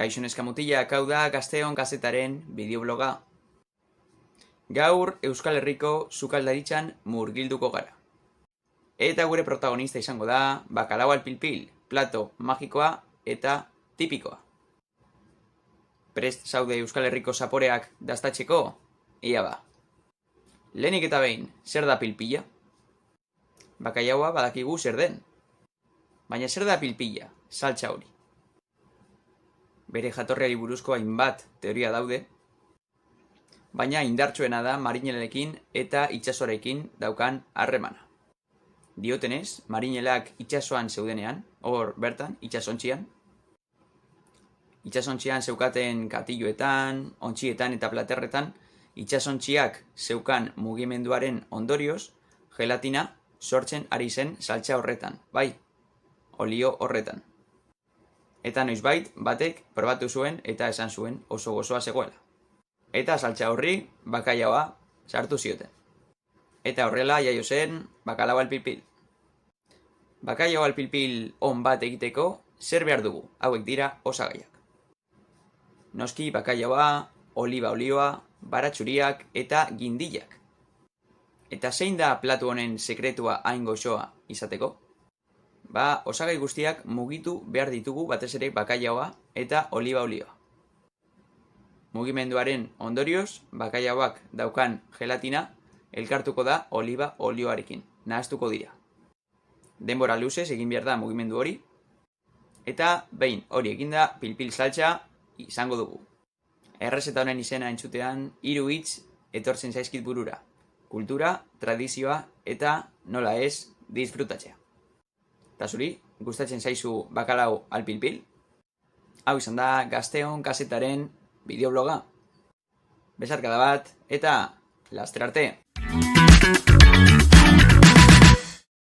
Kaixo neska mutilak, hau da Gazteon kazetaren bideobloga. Gaur Euskal Herriko sukaldaritzan murgilduko gara. Eta gure protagonista izango da bakalau al pilpil, plato magikoa eta tipikoa. Prest zaude Euskal Herriko zaporeak dastatzeko? Ia ba. Lehenik eta behin, zer da pilpila? Bakailaoa badakigu zer den. Baina zer da pilpila, saltsa hori? Bere jatorriari buruzko hainbat teoria daude, baina indartsuena da marinelekin eta itsasoarekin daukan harremana. Diotenez, marinelak itsasoan zeudenean, hor bertan, itsasontzian zeukaten katiluetan, ontzietan eta platerretan, itsasontziak zeukan mugimenduaren ondorioz, gelatina sortzen ari zen saltsa horretan, bai, olio horretan. Eta noizbait batek probatu zuen eta esan zuen oso gozoa zegoela. Eta saltsa horri bakailaoa sartu zioten. Eta horrela jaio zen bakalau al pilpil. Bakailau al pilpil on bat egiteko zer behar dugu, hauek dira osagaiak. Noski bakailaoa, oliba olioa, baratxuriak eta gindilak. Eta zein da platu honen sekretua hain goxoa izateko? Osagai guztiak mugitu behar ditugu batez ere bakailaoa eta oliba olioa. Mugimenduaren ondorioz, bakailaoak daukan gelatina elkartuko da oliba olioarekin, nahaztuko dira. Denbora luzez egin behar da mugimendu hori, eta behin hori eginda pilpil saltsa izango dugu. Errezeta honen izena entzutean 3 hitz etortzen zaizkit burura. Kultura, tradizioa eta nola ez disfrutatzea. Eta zuri, gustatzen zaizu bakalau al pilpil? Hau izan da Gazteon kazetaren bideobloga. Besarkada bat eta laster arte!